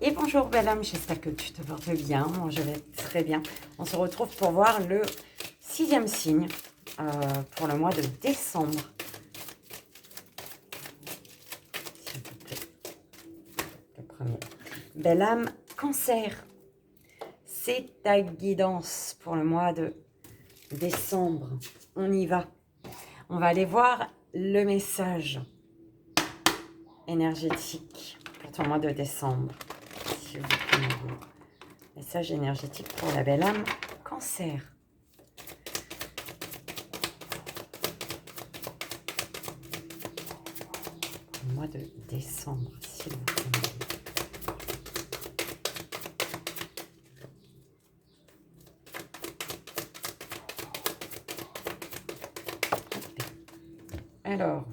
Et bonjour belle âme, j'espère que tu te portes bien. Moi je vais très bien. On se retrouve pour voir le 6e signe pour le mois de décembre. S'il te plaît. Le premier. Belle âme, cancer. C'est ta guidance pour le mois de décembre. On y va. On va aller voir le message énergétique pour ton mois de décembre. S'il vous plaît. Message énergétique pour la belle âme cancer. Pour le mois de décembre, s'il vous plaît. Alors,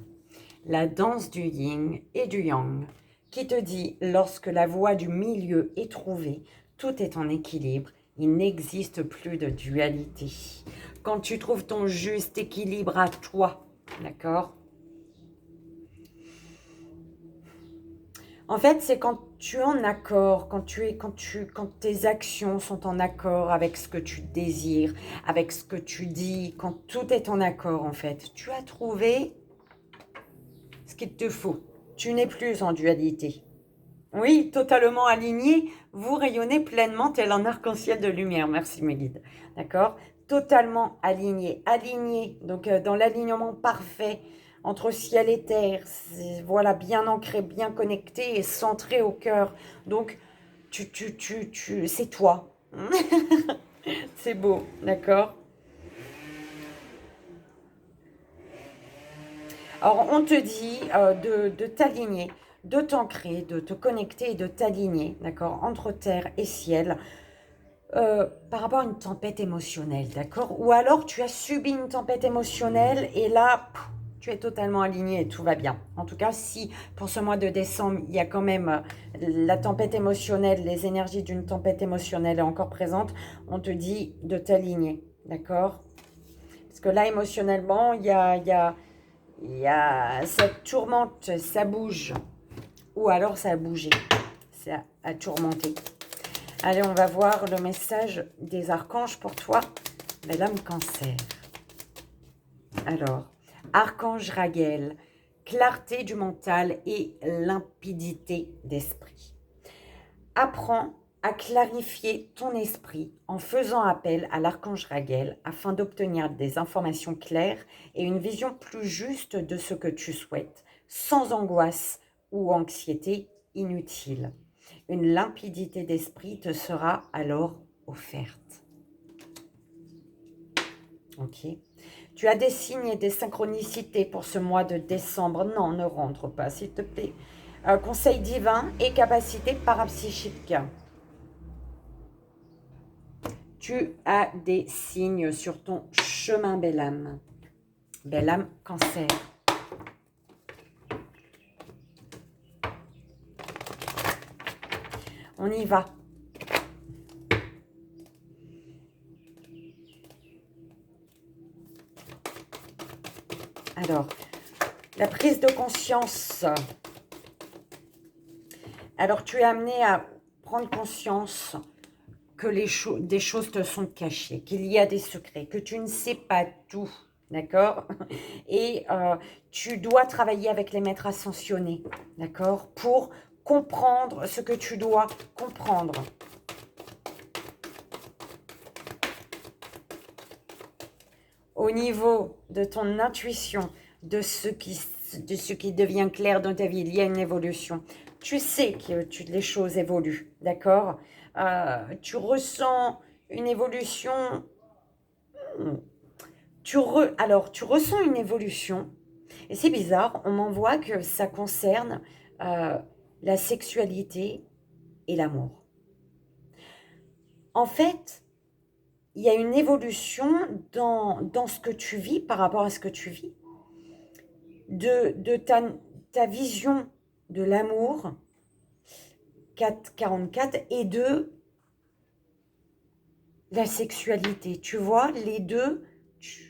la danse du yin et du yang qui te dit lorsque la voie du milieu est trouvée, tout est en équilibre, il n'existe plus de dualité. Quand tu trouves ton juste équilibre à toi, d'accord? En fait, c'est quand tu es en accord, quand tes actions sont en accord avec ce que tu désires, avec ce que tu dis, quand tout est en accord en fait, tu as trouvé ce qu'il te faut. Tu n'es plus en dualité. Oui, totalement aligné, vous rayonnez pleinement tel un arc-en-ciel de lumière. Merci mes guides. D'accord? Totalement aligné. Aligné, donc dans l'alignement parfait entre ciel et terre. Voilà, bien ancré, bien connecté et centré au cœur. Donc, c'est toi. C'est beau, d'accord? Alors, on te dit de t'aligner, de t'ancrer, de te connecter et de t'aligner, d'accord, entre terre et ciel, par rapport à une tempête émotionnelle, d'accord? Ou alors, tu as subi une tempête émotionnelle et là, tu es totalement aligné et tout va bien. En tout cas, si pour ce mois de décembre, il y a quand même la tempête émotionnelle, les énergies d'une tempête émotionnelle est encore présente, on te dit de t'aligner, d'accord? Parce que là, émotionnellement, ça tourmente, ça bouge. Ou alors ça a bougé, ça a tourmenté. Allez, on va voir le message des archanges pour toi, belle âme cancer. Alors, archange Raguel, clarté du mental et limpidité d'esprit. Apprends à clarifier ton esprit en faisant appel à l'archange Raguel afin d'obtenir des informations claires et une vision plus juste de ce que tu souhaites, sans angoisse ou anxiété inutile. Une limpidité d'esprit te sera alors offerte. Ok. Tu as des signes et des synchronicités pour ce mois de décembre. Non, ne rentre pas, s'il te plaît. Conseil divin et capacité parapsychique. Tu as des signes sur ton chemin, belle âme. Belle âme cancer. On y va. Alors, la prise de conscience. Alors, tu es amené à prendre conscience que des choses te sont cachées, qu'il y a des secrets, que tu ne sais pas tout, d'accord? Et tu dois travailler avec les maîtres ascensionnés, d'accord? Pour comprendre ce que tu dois comprendre. Au niveau de ton intuition, de ce qui devient clair dans ta vie, il y a une évolution. Tu sais que les choses évoluent, d'accord? Tu ressens une évolution. Alors, tu ressens une évolution. Et c'est bizarre, on m'envoie que ça concerne la sexualité et l'amour. En fait, il y a une évolution dans ce que tu vis par rapport à ce que tu vis. De ta vision de l'amour, 444, et de la sexualité. Tu vois, les deux, je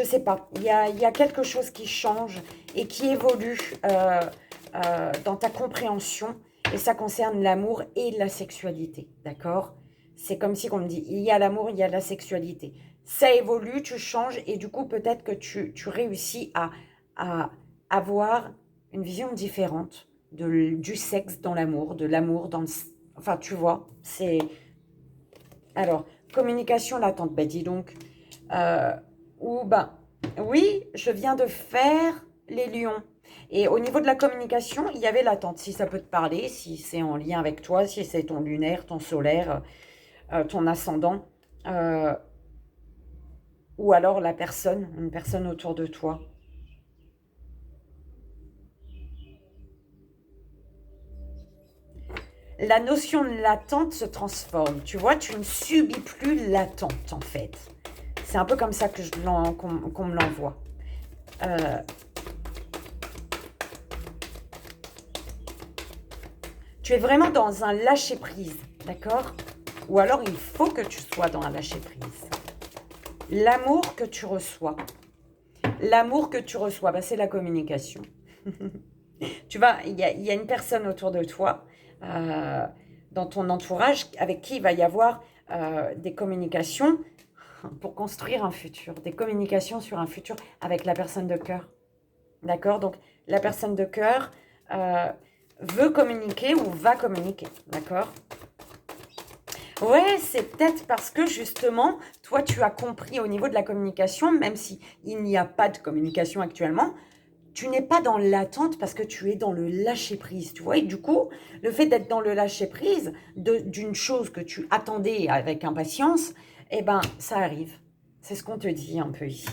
sais pas, il y a quelque chose qui change et qui évolue dans ta compréhension, et ça concerne l'amour et la sexualité, d'accord? C'est comme si on me dit, il y a l'amour, il y a la sexualité. Ça évolue, tu changes, et du coup, peut-être que tu réussis à avoir une vision différente du sexe dans l'amour, de l'amour dans le... Enfin, tu vois, c'est... Alors, communication latente, ben dis donc. Euh, ou ben, oui, je viens de faire les lions. Et au niveau de la communication, il y avait l'attente. Si ça peut te parler, si c'est en lien avec toi, si c'est ton lunaire, ton solaire, ton ascendant, euh, ou alors la personne, une personne autour de toi. La notion de l'attente se transforme. Tu vois, tu ne subis plus l'attente, en fait. C'est un peu comme ça que qu'on me l'envoie. Euh, Tu es vraiment dans un lâcher-prise, d'accord? Ou alors il faut que tu sois dans un lâcher-prise. L'amour que tu reçois, bah, c'est la communication. Tu vois, il y a une personne autour de toi, euh, dans ton entourage, avec qui il va y avoir des communications pour construire un futur, des communications sur un futur avec la personne de cœur. D'accord? Donc, la personne de cœur veut communiquer ou va communiquer. D'accord? Ouais, c'est peut-être parce que justement, toi, tu as compris au niveau de la communication, même si il n'y a pas de communication actuellement, tu n'es pas dans l'attente parce que tu es dans le lâcher-prise, tu vois. Et du coup, le fait d'être dans le lâcher-prise d'une chose que tu attendais avec impatience, eh ben, ça arrive. C'est ce qu'on te dit un peu ici.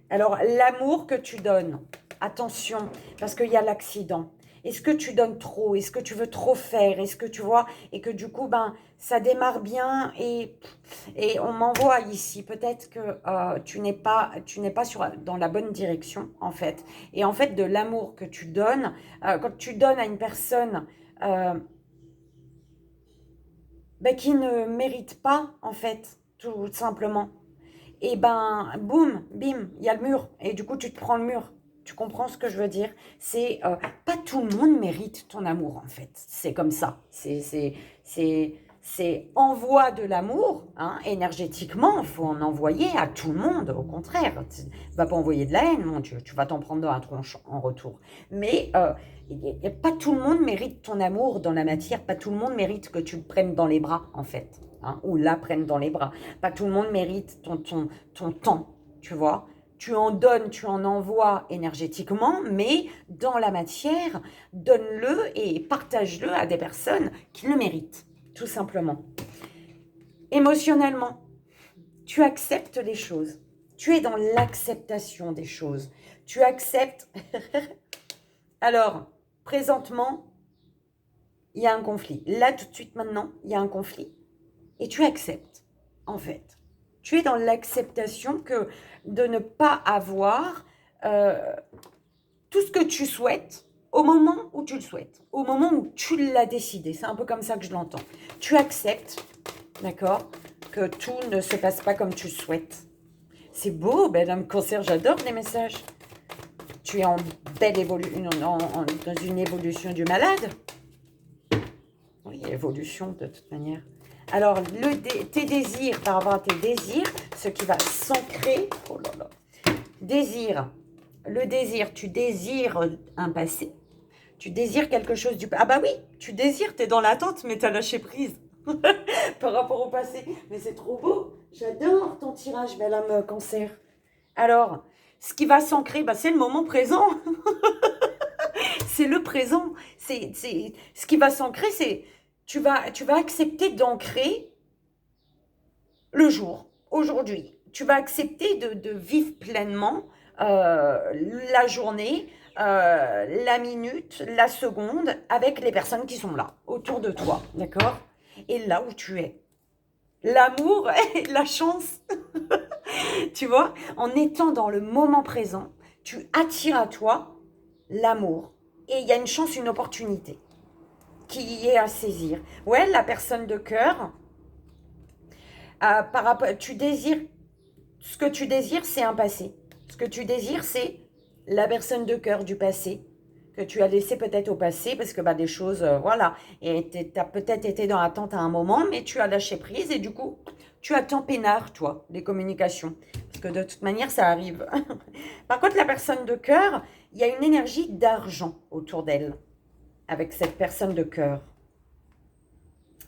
Alors, l'amour que tu donnes, attention, parce qu'il y a l'accident. Est-ce que tu donnes trop? Est-ce que tu veux trop faire? Est-ce que tu vois? Et que du coup, ben, ça démarre bien et on m'envoie ici. Peut-être que tu n'es pas dans la bonne direction, en fait. Et en fait, de l'amour que tu donnes, quand tu donnes à une personne euh, ben, qui ne mérite pas, en fait, tout simplement, et ben, boum, bim, il y a le mur. Et du coup, tu te prends le mur. Tu comprends ce que je veux dire? C'est pas tout le monde mérite ton amour, en fait. C'est comme ça. C'est envoi de l'amour, hein, énergétiquement. Il faut en envoyer à tout le monde. Au contraire, tu ne vas pas envoyer de la haine, mon Dieu. Tu vas t'en prendre dans la tronche en retour. Mais pas tout le monde mérite ton amour dans la matière. Pas tout le monde mérite que tu le prennes dans les bras, en fait. Hein, ou la prenne dans les bras. Pas tout le monde mérite ton temps, tu vois. Tu en donnes, tu en envoies énergétiquement, mais dans la matière, donne-le et partage-le à des personnes qui le méritent, tout simplement. Émotionnellement, tu acceptes les choses. Tu es dans l'acceptation des choses. Tu acceptes. Alors, présentement, il y a un conflit. Là, tout de suite, maintenant, il y a un conflit. Et tu acceptes, en fait. Tu es dans l'acceptation que de ne pas avoir euh, tout ce que tu souhaites au moment où tu le souhaites, au moment où tu l'as décidé. C'est un peu comme ça que je l'entends. Tu acceptes, d'accord, que tout ne se passe pas comme tu le souhaites. C'est beau, belle âme cancer, j'adore les messages. Tu es en belle évolution, dans une évolution du malade. Oui, évolution de toute manière. Alors, tes désirs, par rapport à tes désirs, ce qui va s'ancrer, oh là là, désir, le désir, tu désires un passé, tu désires quelque chose du... Ah bah oui, tu désires, t'es dans l'attente, mais t'as lâché prise par rapport au passé. Mais c'est trop beau, j'adore ton tirage, belle âme cancer. Alors, ce qui va s'ancrer, bah, c'est le moment présent. C'est le présent. Ce qui va s'ancrer, c'est... tu vas accepter d'ancrer le jour, aujourd'hui. Tu vas accepter de vivre pleinement la journée, la minute, la seconde avec les personnes qui sont là, autour de toi, d'accord? Et là où tu es. L'amour et la chance, tu vois, en étant dans le moment présent, tu attires à toi l'amour. Et il y a une chance, une opportunité qui est à saisir. Ouais, la personne de cœur, par rapport, tu désires, ce que tu désires, c'est un passé. Ce que tu désires, c'est la personne de cœur du passé que tu as laissées peut-être au passé parce que bah, des choses, voilà, et tu as peut-être été dans l'attente à un moment, mais tu as lâché prise et du coup, tu attends peinard, toi, les communications. Parce que de toute manière, ça arrive. Par contre, la personne de cœur, il y a une énergie d'argent autour d'elle, avec cette personne de cœur.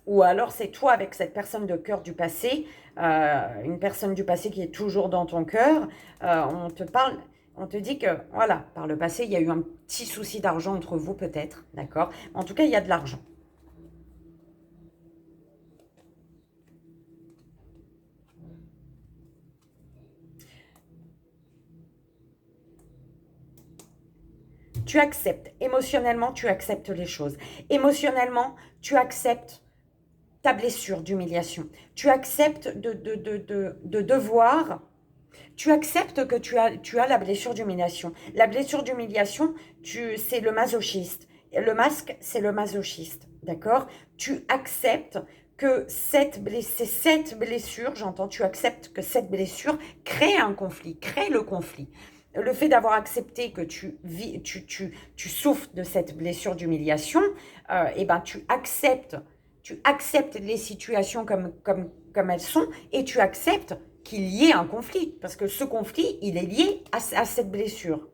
Ou alors c'est toi avec cette personne de cœur du passé, une personne du passé qui est toujours dans ton cœur. On te parle, on te dit que, voilà, par le passé, il y a eu un petit souci d'argent entre vous peut-être, d'accord? En tout cas, il y a de l'argent. Tu acceptes, émotionnellement, tu acceptes les choses. Émotionnellement, tu acceptes ta blessure d'humiliation. Tu acceptes de devoir. Tu acceptes que tu as la blessure d'humiliation. La blessure d'humiliation, c'est le masochiste. Le masque, c'est le masochiste. D'accord? Tu acceptes que cette blessure, j'entends, tu acceptes que cette blessure crée un conflit, crée le conflit. Le fait d'avoir accepté que tu souffres de cette blessure d'humiliation, eh ben, tu acceptes les situations comme elles sont et tu acceptes qu'il y ait un conflit. Parce que ce conflit, il est lié à cette blessure.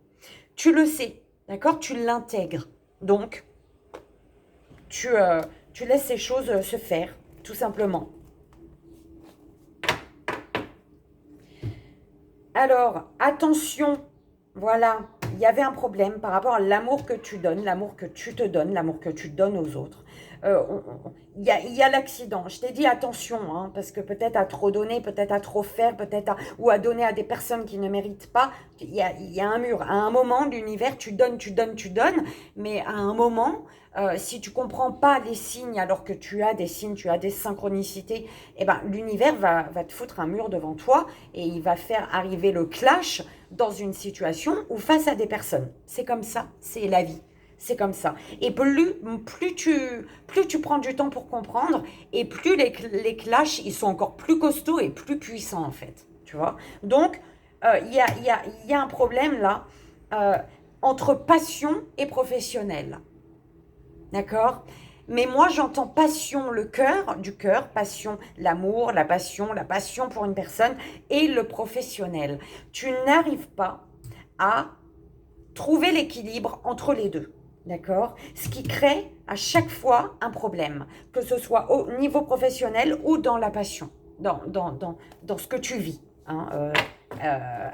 Tu le sais, d'accord? Tu l'intègres. Donc, tu, euh, tu laisses ces choses se faire, tout simplement. Alors, attention, voilà, il y avait un problème par rapport à l'amour que tu donnes, l'amour que tu te donnes, l'amour que tu donnes aux autres. Il y a l'accident. Je t'ai dit attention, hein, parce que peut-être à trop donner, peut-être à trop faire, ou à donner à des personnes qui ne méritent pas. Il y a un mur. À un moment, l'univers, tu donnes, tu donnes, tu donnes, mais à un moment, si tu comprends pas les signes alors que tu as des signes, tu as des synchronicités, eh ben, l'univers va te foutre un mur devant toi et il va faire arriver le clash dans une situation ou face à des personnes. C'est comme ça, c'est la vie. C'est comme ça. Et plus tu prends du temps pour comprendre, et plus les clashs, ils sont encore plus costauds et plus puissants, en fait. Tu vois? Donc, il y a un problème là euh, entre passion et professionnel. D'accord? Mais moi, j'entends passion, le cœur, du cœur, passion, l'amour, la passion pour une personne et le professionnel. Tu n'arrives pas à trouver l'équilibre entre les deux. D'accord? Ce qui crée à chaque fois un problème, que ce soit au niveau professionnel ou dans la passion, dans ce que tu vis hein,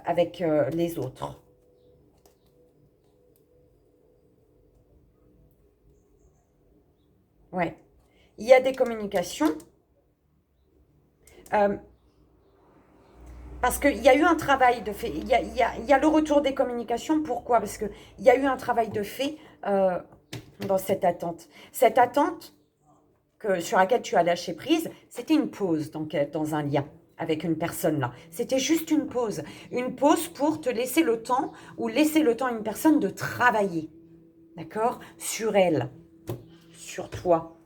avec les autres. Ouais. Il y a des communications. euh, Parce qu'il y a eu un travail de fait. Il y a le retour des communications. Pourquoi? Parce qu'il y a eu un travail de fait dans cette attente. Cette attente sur laquelle tu as lâché prise, c'était une pause dans un lien avec une personne là. C'était juste une pause. Une pause pour te laisser le temps ou laisser le temps à une personne de travailler. D'accord? Sur elle, sur toi.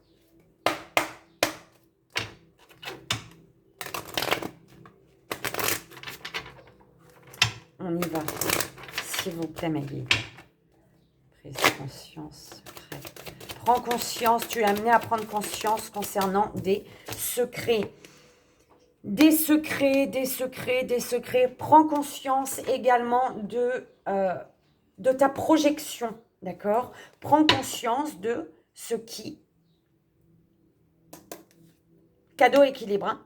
On y va. S'il vous plaît, ma guide. Prise de conscience, secret. Prends conscience, tu es amené à prendre conscience concernant des secrets. Des secrets, des secrets, des secrets. Prends conscience également de ta projection, d'accord? Prends conscience de ce qui... Cadeau équilibre, hein?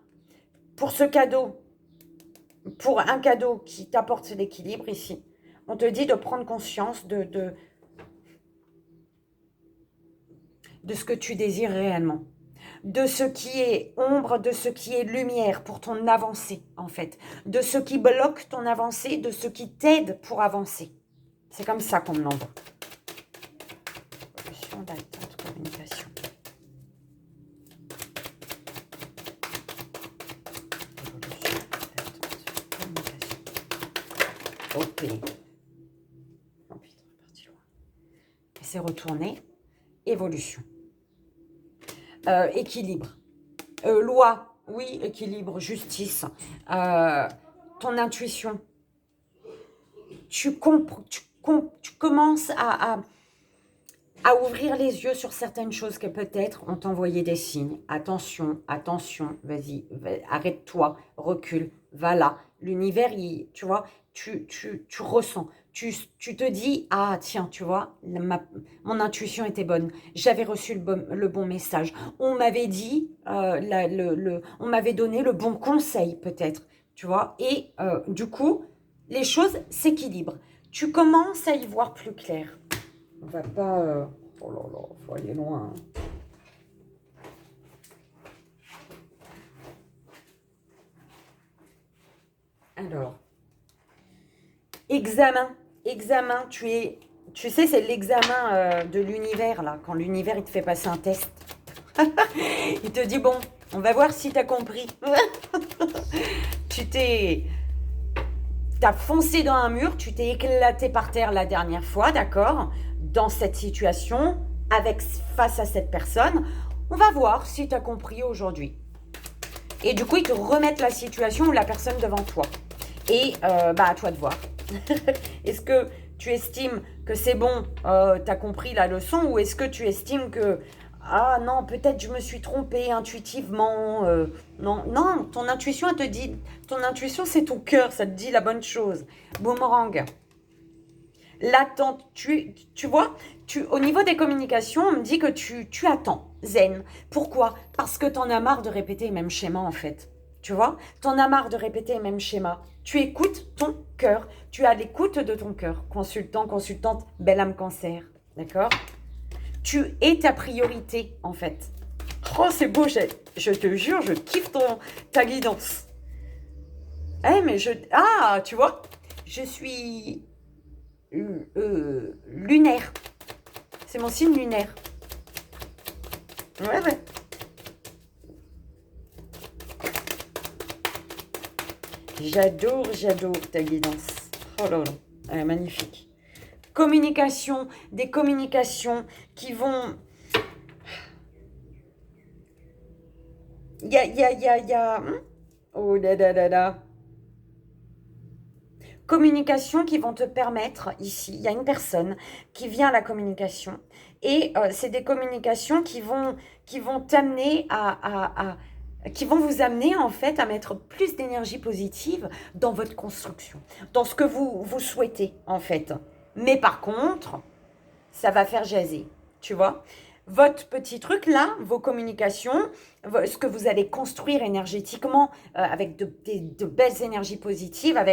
Pour ce cadeau, pour un cadeau qui t'apporte l'équilibre ici, on te dit de prendre conscience de ce que tu désires réellement, de ce qui est ombre, de ce qui est lumière pour ton avancée, en fait, de ce qui bloque ton avancée, de ce qui t'aide pour avancer. C'est comme ça qu'on me l'envoie. Évolution, d'attente, communication. Évolution, d'attente, communication. Ok. Oh putain, parti loin. Et c'est retourné. Évolution. Équilibre. Loi, oui, équilibre, justice. Ton intuition. Tu commences à à ouvrir les yeux sur certaines choses que peut-être on t'envoyé des signes. Attention, attention, vas-y, arrête-toi, recule, va là. L'univers, tu vois, tu ressens. Tu te dis, ah tiens, tu vois, mon intuition était bonne. J'avais reçu le bon message. On m'avait dit, on m'avait donné le bon conseil peut-être, tu vois. Et du coup, les choses s'équilibrent. Tu commences à y voir plus clair. On va pas... Oh là là, faut aller loin. Alors, examen. Examen, tu sais, c'est l'examen de l'univers, là, quand l'univers, il te fait passer un test. Il te dit, bon, on va voir si tu as compris. T'as foncé dans un mur, tu t'es éclaté par terre la dernière fois, d'accord? Dans cette situation, face à cette personne, on va voir si tu as compris aujourd'hui. Et du coup, ils te remettent la situation ou la personne devant toi. Et à toi de voir. Est-ce que tu estimes que c'est bon, tu as compris la leçon, ou est-ce que tu estimes que ah non, peut-être je me suis trompée intuitivement. Non, non, ton intuition, elle te dit, ton intuition, c'est ton cœur, ça te dit la bonne chose. Boomerang. L'attente, tu vois, au niveau des communications, on me dit que tu attends, zen. Pourquoi? Parce que tu en as marre de répéter les mêmes schémas, en fait. Tu vois, tu en as marre de répéter les mêmes schémas. Tu écoutes ton cœur. Tu as l'écoute de ton cœur. Consultant, consultante, belle âme cancer. D'accord? Tu es ta priorité, en fait. Oh, c'est beau, je te jure, je kiffe ta guidance. Eh, mais ah, tu vois, je suis lunaire. C'est mon signe lunaire. Ouais, ouais. J'adore ta guidance. Oh là là, elle est magnifique. Communication, des communications qui vont... Il y a... Oh là là là là. Communication qui vont te permettre, ici, il y a une personne qui vient à la communication. Et c'est des communications qui vont t'amener qui vont vous amener en fait à mettre plus d'énergie positive dans votre construction, dans ce que vous souhaitez en fait. Mais par contre, ça va faire jaser, tu vois. Votre petit truc là, vos communications, ce que vous allez construire énergétiquement avec de belles énergies positives,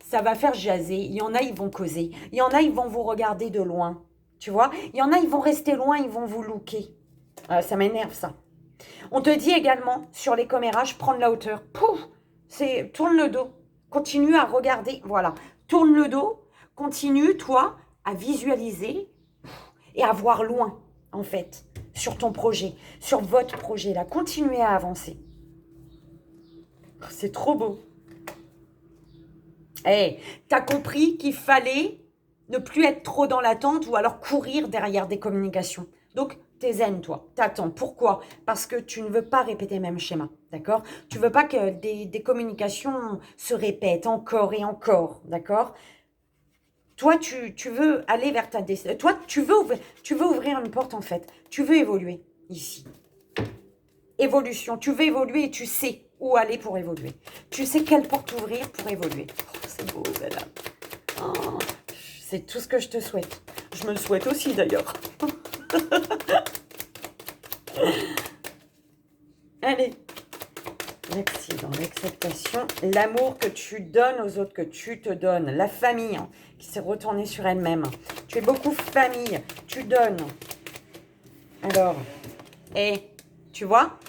ça va faire jaser. Il y en a, ils vont causer. Il y en a, ils vont vous regarder de loin, tu vois. Il y en a, ils vont rester loin, ils vont vous looker. Ça m'énerve ça. On te dit également, sur les commérages, prendre la hauteur. Pouf, tourne le dos. Continue à regarder, voilà. Tourne le dos, continue, toi, à visualiser et à voir loin, en fait, sur ton projet, sur votre projet, là. Continuez à avancer. C'est trop beau. Hey, t'as compris qu'il fallait ne plus être trop dans l'attente ou alors courir derrière des communications. Donc, t'es zen, toi. T'attends. Pourquoi? Parce que tu ne veux pas répéter le même schéma. D'accord? Tu veux pas que des communications se répètent encore et encore. D'accord? Toi, tu veux aller vers ta destinée. Toi, tu veux ouvrir une porte, en fait. Tu veux évoluer ici. Évolution. Tu veux évoluer et tu sais où aller pour évoluer. Tu sais quelle porte ouvrir pour évoluer. Oh, c'est beau, madame. Oh, c'est tout ce que je te souhaite. Je me le souhaite aussi, d'ailleurs. Allez. L'accident, l'acceptation, l'amour que tu donnes aux autres, que tu te donnes, la famille hein, qui s'est retournée sur elle-même. Tu es beaucoup famille, tu donnes. Alors, et tu vois,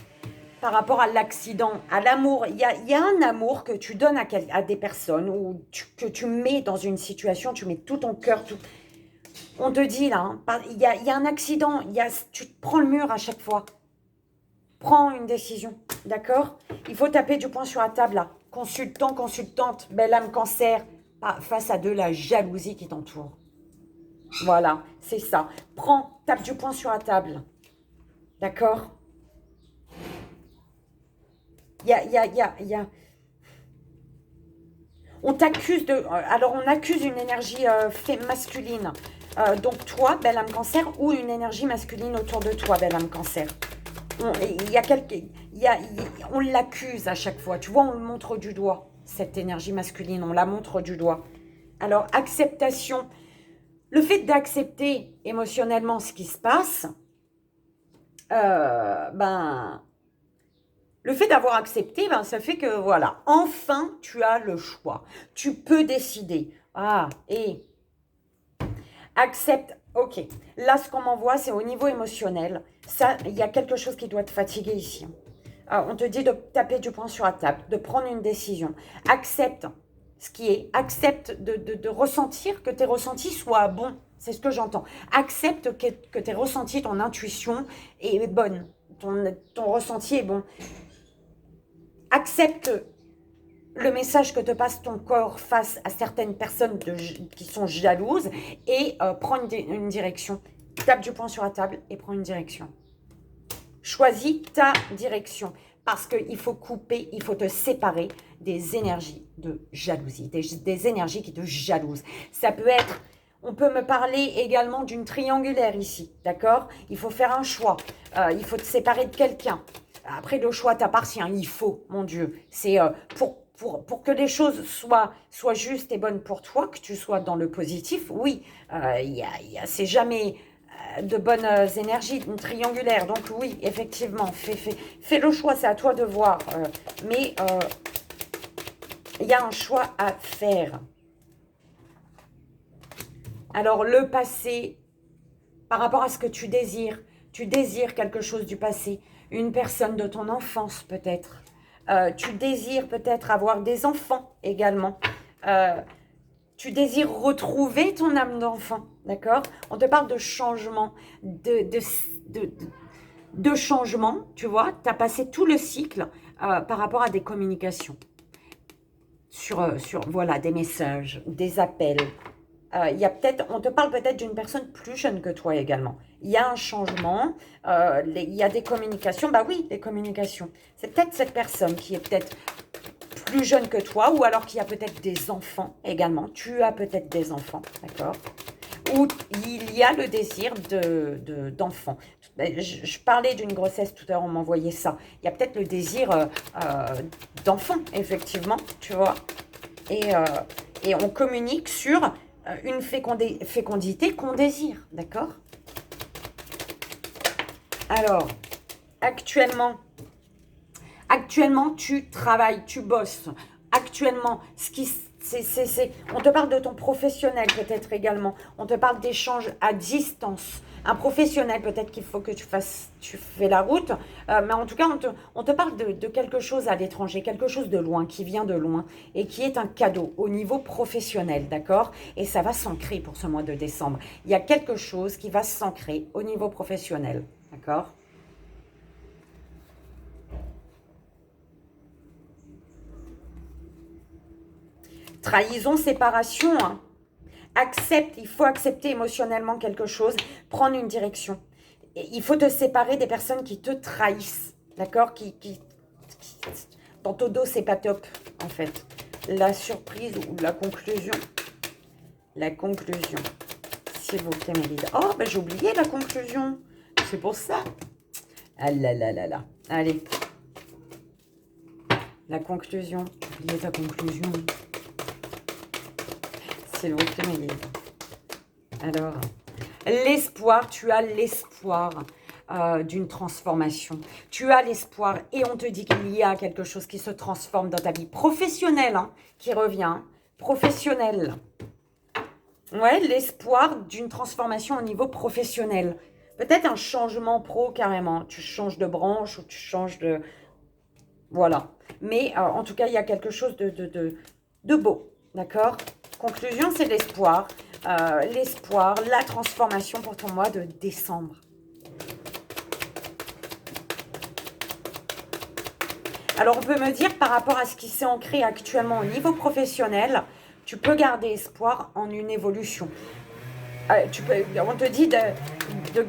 par rapport à l'accident, à l'amour, il y a un amour que tu donnes à des personnes ou que tu mets dans une situation, tu mets tout ton cœur, tout. On te dit là, hein, il y a un accident, tu te prends le mur à chaque fois. Prends une décision, d'accord? Il faut taper du poing sur la table, là. Consultant, consultante, belle âme cancer, face à de la jalousie qui t'entoure. Voilà, c'est ça. Tape du poing sur la table. D'accord? On t'accuse de... Alors, on accuse une énergie masculine. Donc toi, belle âme cancer, ou une énergie masculine autour de toi, belle âme cancer. On l'accuse à chaque fois. Tu vois, on le montre du doigt, cette énergie masculine, on la montre du doigt. Alors, acceptation. Le fait d'accepter émotionnellement ce qui se passe, le fait d'avoir accepté, ça fait que, voilà, enfin, tu as le choix. Tu peux décider. Et accepte. Ok, là, ce qu'on m'envoie, c'est au niveau émotionnel. Ça, il y a quelque chose qui doit te fatiguer ici. On te dit de taper du poing sur la table, de prendre une décision. Accepte ce qui est. Accepte de ressentir que tes ressentis soient bons. C'est ce que j'entends. Accepte que tes ressentis, ton intuition est bonne. Ton ressenti est bon. Accepte le message que te passe ton corps face à certaines personnes qui sont jalouses et prends une direction. Tape du poing sur la table et prends une direction. Choisis ta direction parce qu'il faut couper, il faut te séparer des énergies de jalousie, des énergies qui te jalousent. Ça peut être, on peut me parler également d'une triangulaire ici, d'accord? Il faut faire un choix, il faut te séparer de quelqu'un. Après, le choix t'appartient, il faut, mon Dieu. C'est pour que les choses soient justes et bonnes pour toi, que tu sois dans le positif, oui, c'est jamais de bonnes énergies, une triangulaire. Donc oui, effectivement, fais le choix, c'est à toi de voir. Mais il y a un choix à faire. Alors, le passé, par rapport à ce que tu désires quelque chose du passé, une personne de ton enfance peut-être. Tu désires peut-être avoir des enfants également. Tu désires retrouver ton âme d'enfant, d'accord? On te parle de changement, de changement, tu vois. Tu as passé tout le cycle par rapport à des communications. Voilà, des messages, des appels. On te parle peut-être d'une personne plus jeune que toi également. Il y a un changement, il y a des communications. Bah oui, des communications. C'est peut-être cette personne qui est peut-être plus jeune que toi, ou alors qui a peut-être des enfants également. Tu as peut-être des enfants, d'accord? Ou il y a le désir d'enfant. Je parlais d'une grossesse tout à l'heure, on m'envoyait ça. Il y a peut-être le désir d'enfant, effectivement, tu vois. Et on communique sur une fécondité qu'on désire, d'accord? Alors, actuellement, tu travailles, tu bosses. Actuellement, on te parle de ton professionnel peut-être également. On te parle d'échanges à distance. Un professionnel, peut-être qu'il faut que tu fais la route. Mais en tout cas, on te parle de quelque chose à l'étranger, quelque chose de loin, qui vient de loin et qui est un cadeau au niveau professionnel, d'accord? Et ça va s'ancrer pour ce mois de décembre. Il y a quelque chose qui va s'ancrer au niveau professionnel, d'accord? Trahison, séparation, hein. Il faut accepter émotionnellement quelque chose, prendre une direction. Et il faut te séparer des personnes qui te trahissent, d'accord? Dans ton dos, c'est pas top, en fait. La surprise ou la conclusion. La conclusion, s'il vous plaît, mes leaders. Oh, ben j'ai oublié la conclusion. C'est pour ça. Ah là là là là. Allez. La conclusion. Oubliez ta conclusion. S'il vous plaît, mes leaders. Alors, l'espoir, tu as l'espoir d'une transformation. Tu as l'espoir et on te dit qu'il y a quelque chose qui se transforme dans ta vie professionnelle, hein, qui revient. Professionnelle. Ouais, l'espoir d'une transformation au niveau professionnel. Peut-être un changement pro carrément. Tu changes de branche ou tu changes de... Voilà. Mais en tout cas, il y a quelque chose de beau. D'accord? Conclusion, c'est l'espoir. L'espoir, la transformation pour ton mois de décembre. Alors, on peut me dire, par rapport à ce qui s'est ancré actuellement au niveau professionnel, tu peux garder espoir en une évolution. On te dit de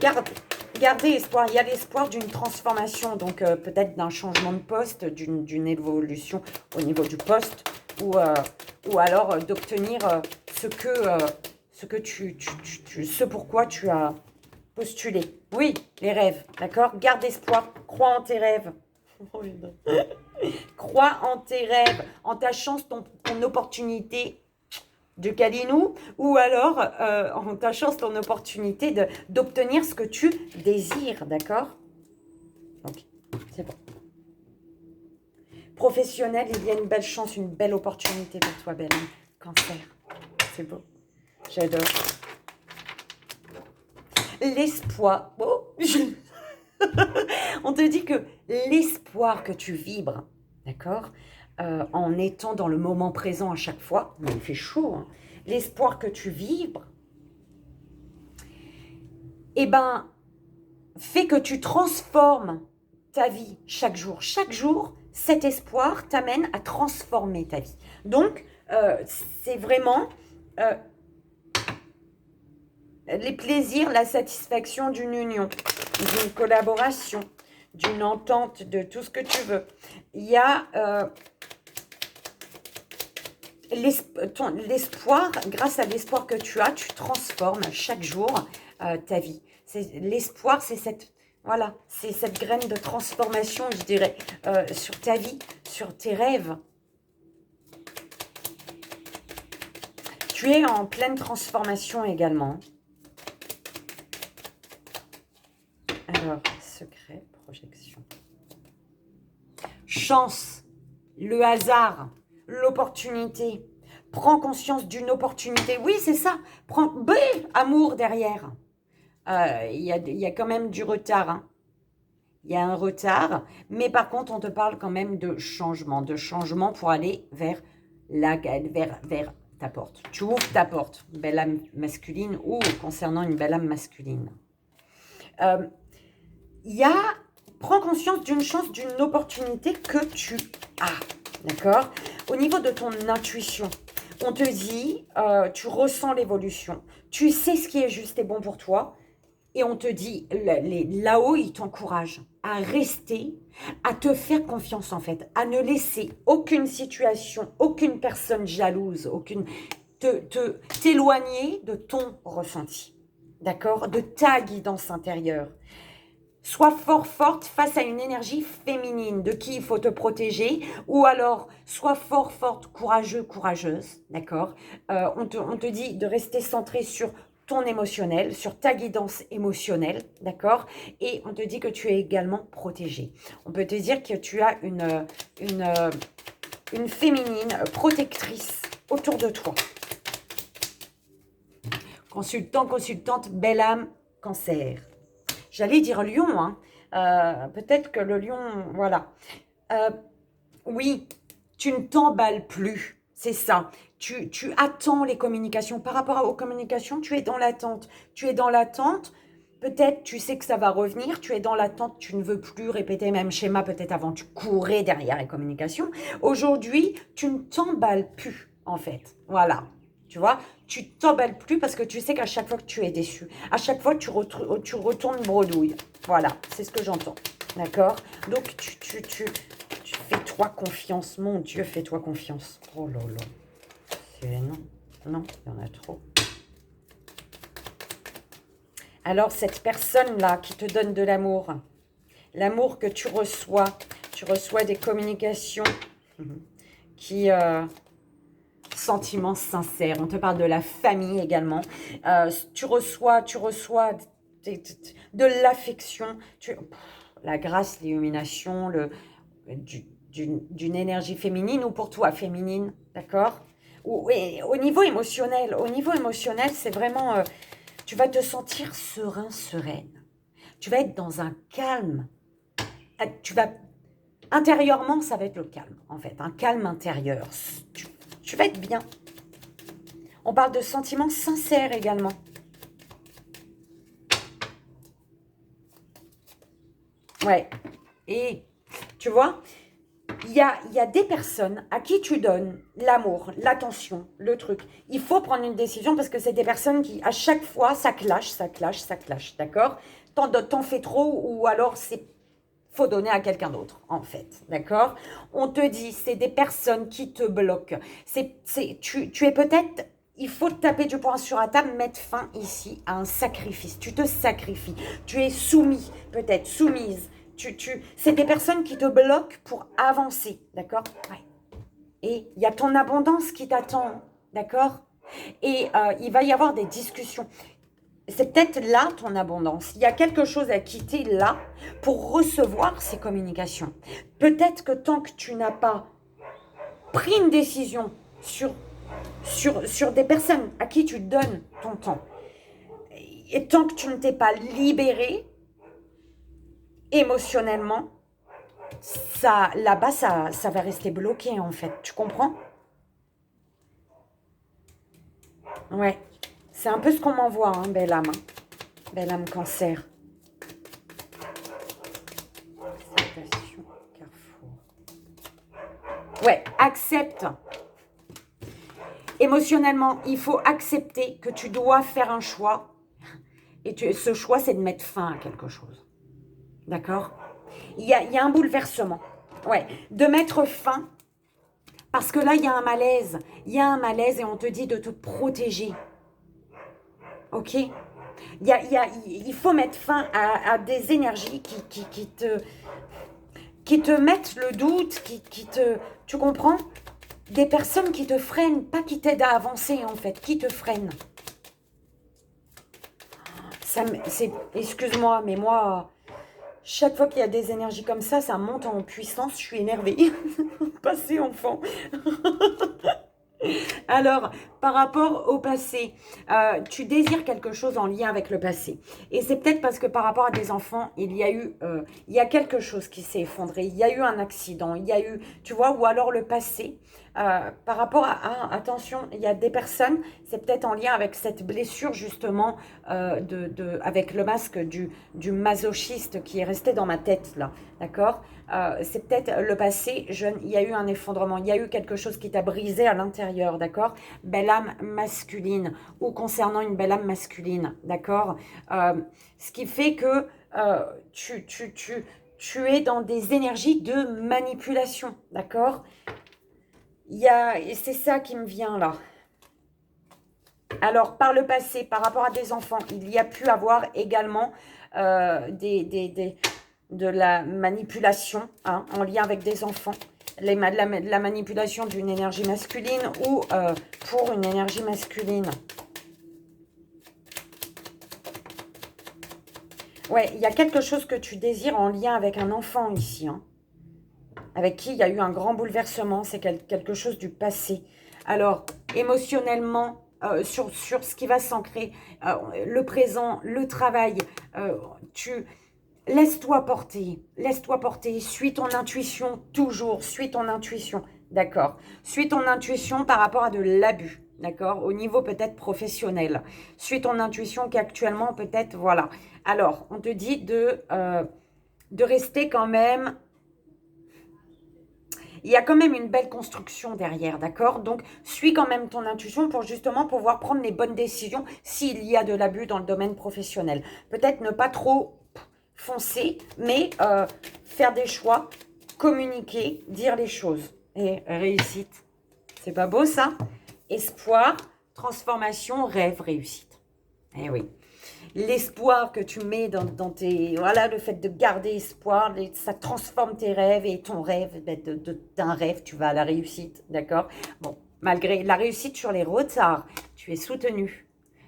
garder espoir. Il y a l'espoir d'une transformation, donc peut-être d'un changement de poste, d'une évolution au niveau du poste, ou alors d'obtenir ce ce pourquoi tu as postulé. Oui, les rêves, d'accord? Garde espoir, crois en tes rêves. Crois en tes rêves, en ta chance, ton opportunité de Kalinou, ou alors en ta chance, ton opportunité d'obtenir ce que tu désires, d'accord? Ok, c'est bon. Professionnel, il y a une belle chance, une belle opportunité pour toi, belle. Cancer, c'est beau. J'adore. L'espoir. Oh, on te dit que l'espoir que tu vibres, d'accord, en étant dans le moment présent à chaque fois, mais il fait chaud, hein, l'espoir que tu vibres, eh ben, fait que tu transformes ta vie chaque jour. Chaque jour, cet espoir t'amène à transformer ta vie. Donc, c'est vraiment les plaisirs, la satisfaction d'une union, d'une collaboration, d'une entente, de tout ce que tu veux. Il y a l'espoir, grâce à l'espoir que tu as, tu transformes chaque jour ta vie. L'espoir, c'est voilà, c'est cette graine de transformation, je dirais, sur ta vie, sur tes rêves. Tu es en pleine transformation également. Alors, secret, projection. Chance, le hasard, l'opportunité. Prends conscience d'une opportunité. Oui, c'est ça. Amour derrière. Il y a quand même du retard. Hein. Il y a un retard. Mais par contre, on te parle quand même de changement pour aller vers ta porte. Tu ouvres ta porte, une belle âme masculine ou concernant une belle âme masculine. Prends conscience d'une chance, d'une opportunité que tu as, d'accord? Au niveau de ton intuition, on te dit, tu ressens l'évolution, tu sais ce qui est juste et bon pour toi, et on te dit, là-haut, ils t'encouragent à rester, à te faire confiance en fait, à ne laisser aucune situation, aucune personne jalouse, t'éloigner de ton ressenti, d'accord? De ta guidance intérieure. Sois forte face à une énergie féminine de qui il faut te protéger, ou alors sois forte, courageux, courageuse, d'accord? On te dit de rester centré sur ton émotionnel, sur ta guidance émotionnelle, d'accord? Et on te dit que tu es également protégée. On peut te dire que tu as une féminine protectrice autour de toi. Consultante, belle âme, cancer. J'allais dire lion, hein. Peut-être que le lion, voilà. Oui, tu ne t'emballes plus, c'est ça. Tu attends les communications. Par rapport aux communications, tu es dans l'attente. Tu es dans l'attente, peut-être tu sais que ça va revenir, tu es dans l'attente, tu ne veux plus répéter le même schéma. Peut-être avant, tu courais derrière les communications. Aujourd'hui, tu ne t'emballes plus, en fait. Voilà. Tu vois, tu t'emballes plus parce que tu sais qu'à chaque fois que tu es déçu, à chaque fois tu retournes bredouille. Voilà, c'est ce que j'entends. D'accord? Donc, tu fais-toi confiance. Mon Dieu, fais-toi confiance. Oh là là. Non, il y en a trop. Alors, cette personne-là qui te donne de l'amour que tu reçois des communications qui... sentiments sincères. On te parle de la famille également. Tu reçois de l'affection. La grâce, l'illumination, d'une énergie féminine ou pour toi féminine, d'accord? Au niveau émotionnel, c'est vraiment... tu vas te sentir serein, sereine. Tu vas être dans un calme. Intérieurement, ça va être le calme, en fait. Un calme intérieur. Tu vas être bien. On parle de sentiments sincères également. Ouais. Et tu vois, il y a des personnes à qui tu donnes l'amour, l'attention, le truc. Il faut prendre une décision parce que c'est des personnes qui, à chaque fois, ça clash, d'accord? T'en fais trop ou alors faut donner à quelqu'un d'autre, en fait, d'accord? On te dit, c'est des personnes qui te bloquent. Tu es peut-être il faut taper du poing sur la table, mettre fin ici à un sacrifice. Tu te sacrifies. Tu es soumis, peut-être, soumise. C'est des personnes qui te bloquent pour avancer, d'accord? Ouais. Et il y a ton abondance qui t'attend, d'accord? Et il va y avoir des discussions. C'est peut-être là ton abondance. Il y a quelque chose à quitter là pour recevoir ces communications. Peut-être que tant que tu n'as pas pris une décision sur des personnes à qui tu donnes ton temps, et tant que tu ne t'es pas libéré émotionnellement, ça, là-bas, ça va rester bloqué en fait. Tu comprends? Ouais. C'est un peu ce qu'on m'envoie, hein, belle âme. Belle âme cancer. Acceptation, Carrefour. Ouais, accepte. Émotionnellement, il faut accepter que tu dois faire un choix. Et ce choix, c'est de mettre fin à quelque chose. D'accord? Il y a un bouleversement. Ouais, de mettre fin. Parce que là, il y a un malaise. Il y a un malaise et on te dit de te protéger. Ok? Il faut mettre fin à des énergies qui te mettent le doute, tu comprends? Des personnes qui te freinent, pas qui t'aident à avancer en fait, qui te freinent. Excuse-moi, mais moi, chaque fois qu'il y a des énergies comme ça monte en puissance, je suis énervée. Passé enfant. Alors, par rapport au passé, tu désires quelque chose en lien avec le passé. Et c'est peut-être parce que par rapport à des enfants, il y a quelque chose qui s'est effondré. Il y a eu un accident, il y a eu, tu vois, ou alors le passé. Par rapport attention, il y a des personnes, c'est peut-être en lien avec cette blessure justement, avec le masque du masochiste qui est resté dans ma tête là, d'accord? C'est peut-être le passé, il y a eu un effondrement, il y a eu quelque chose qui t'a brisé à l'intérieur, d'accord? Belle âme masculine ou concernant une belle âme masculine, d'accord? Ce qui fait que tu es dans des énergies de manipulation, d'accord? Et c'est ça qui me vient là. Alors, par le passé, par rapport à des enfants, il y a pu avoir également de la manipulation hein, en lien avec des enfants. La manipulation d'une énergie masculine ou pour une énergie masculine. Ouais, il y a quelque chose que tu désires en lien avec un enfant ici. Hein, avec qui il y a eu un grand bouleversement. C'est quelque chose du passé. Alors, émotionnellement, sur ce qui va s'ancrer, le présent, le travail, laisse-toi porter, suis ton intuition toujours, suis ton intuition, d'accord? Suis ton intuition par rapport à de l'abus, d'accord? Au niveau peut-être professionnel. Suis ton intuition qu'actuellement peut-être, voilà. Alors, on te dit de rester quand même. Il y a quand même une belle construction derrière, d'accord? Donc, suis quand même ton intuition pour justement pouvoir prendre les bonnes décisions s'il y a de l'abus dans le domaine professionnel. Peut-être ne pas trop foncer, mais faire des choix, communiquer, dire les choses. Et réussite. C'est pas beau ça? Espoir, transformation, rêve, réussite. Eh oui. L'espoir que tu mets dans tes... Voilà, le fait de garder espoir, ça transforme tes rêves et ton rêve, d'un rêve, tu vas à la réussite, d'accord? Bon, malgré la réussite sur les retards, tu es soutenu.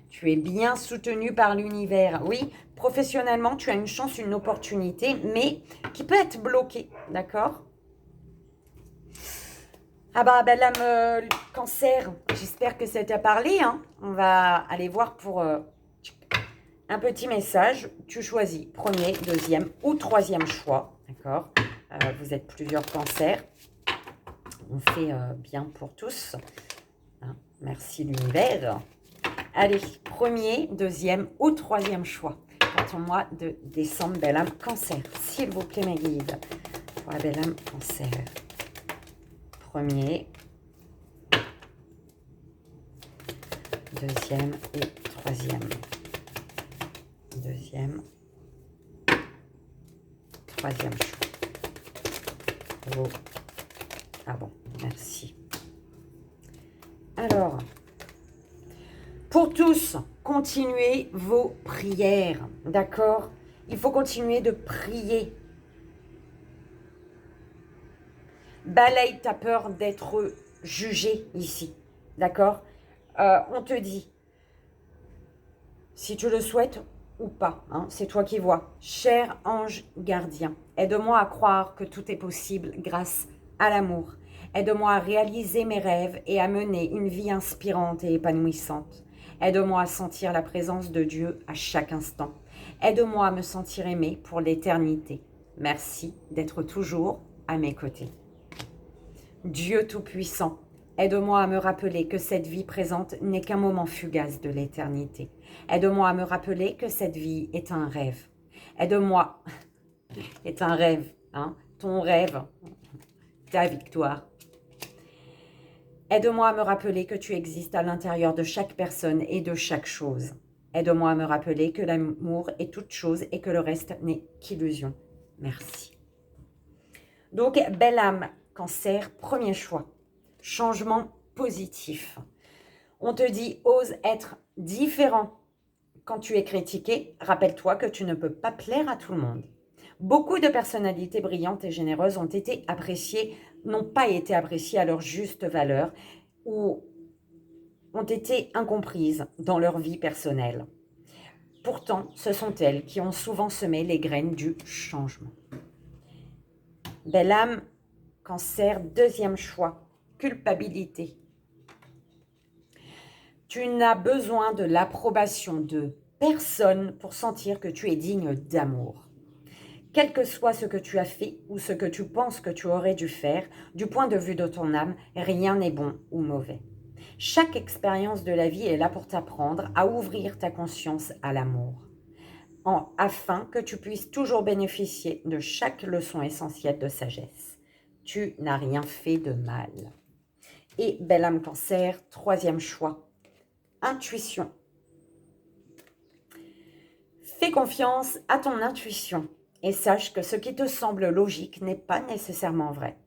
Tu es bien soutenu par l'univers. Oui, professionnellement, tu as une chance, une opportunité, mais qui peut être bloquée, d'accord? Ah bah, belle âme cancer, j'espère que ça t'a parlé. Hein. On va aller voir pour un petit message. Tu choisis premier, deuxième ou troisième choix, d'accord? Vous êtes plusieurs cancers. On fait bien pour tous. Hein, merci l'univers. Allez, premier, deuxième ou troisième choix pour ton mois de décembre, belle âme cancer. S'il vous plaît, mes guides, pour la belle âme cancer. Premier, deuxième et troisième. Deuxième, troisième choix. Oh. Ah bon, merci. Alors, Pour tous, continuez vos prières, d'accord? Il faut continuer de prier. Balaye ta peur d'être jugé ici, d'accord? On te dit, si tu le souhaites ou pas, hein, c'est toi qui vois. Cher ange gardien, aide-moi à croire que tout est possible grâce à l'amour. Aide-moi à réaliser mes rêves et à mener une vie inspirante et épanouissante. Aide-moi à sentir la présence de Dieu à chaque instant. Aide-moi à me sentir aimé pour l'éternité. Merci d'être toujours à mes côtés. Dieu Tout-Puissant, aide-moi à me rappeler que cette vie présente n'est qu'un moment fugace de l'éternité. Aide-moi à me rappeler que cette vie est un rêve. Aide-moi, est un rêve, hein, ton rêve, ta victoire. Aide-moi à me rappeler que tu existes à l'intérieur de chaque personne et de chaque chose. Aide-moi à me rappeler que l'amour est toute chose et que le reste n'est qu'illusion. Merci. Donc, belle âme, Cancer, premier choix. Changement positif. On te dit, ose être différent. Quand tu es critiqué, rappelle-toi que tu ne peux pas plaire à tout le monde. Beaucoup de personnalités brillantes et généreuses ont été appréciées, n'ont pas été appréciées à leur juste valeur ou ont été incomprises dans leur vie personnelle. Pourtant, ce sont elles qui ont souvent semé les graines du changement. Belle âme, Cancer, deuxième choix, culpabilité. Tu n'as besoin de l'approbation de personne pour sentir que tu es digne d'amour. Quel que soit ce que tu as fait ou ce que tu penses que tu aurais dû faire, du point de vue de ton âme, rien n'est bon ou mauvais. Chaque expérience de la vie est là pour t'apprendre à ouvrir ta conscience à l'amour, afin que tu puisses toujours bénéficier de chaque leçon essentielle de sagesse. Tu n'as rien fait de mal. Et belle âme Cancer, troisième choix, intuition. Fais confiance à ton intuition et sache que ce qui te semble logique n'est pas nécessairement vrai.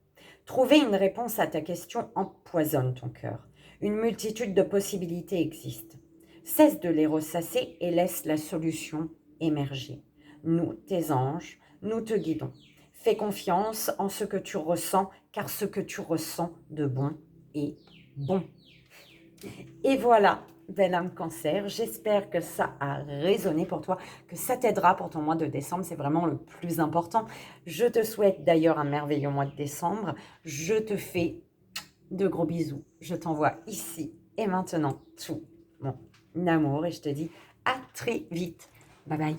Trouver une réponse à ta question empoisonne ton cœur. Une multitude de possibilités existent. Cesse de les ressasser et laisse la solution émerger. Nous, tes anges, nous te guidons. Fais confiance en ce que tu ressens, car ce que tu ressens de bon est bon. Et voilà, belle âme Cancer, j'espère que ça a résonné pour toi, que ça t'aidera pour ton mois de décembre, c'est vraiment le plus important. Je te souhaite d'ailleurs un merveilleux mois de décembre. Je te fais de gros bisous. Je t'envoie ici et maintenant tout mon amour et je te dis à très vite. Bye bye.